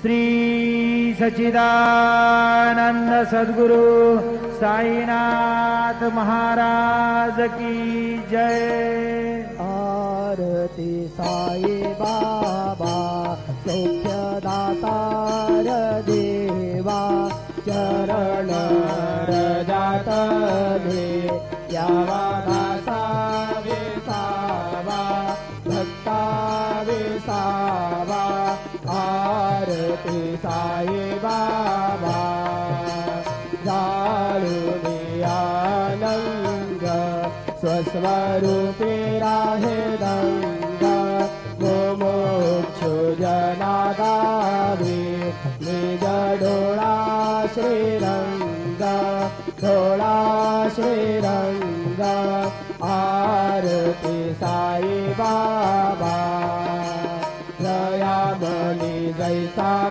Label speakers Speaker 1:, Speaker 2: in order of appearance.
Speaker 1: श्री सच्चिदानंद सद्गुरु साईनाथ महाराज की जय।
Speaker 2: आरती साई बाबा सौख्यदातार देवा चरण रजात मे यावा दासा विसावा भक्ता विसावा। आरती साई बाबा जाळूनी आनंद स्वस्वरूपी राहे दंग मोक्षो जना गावे निज डोळा श्रीरंग डोळा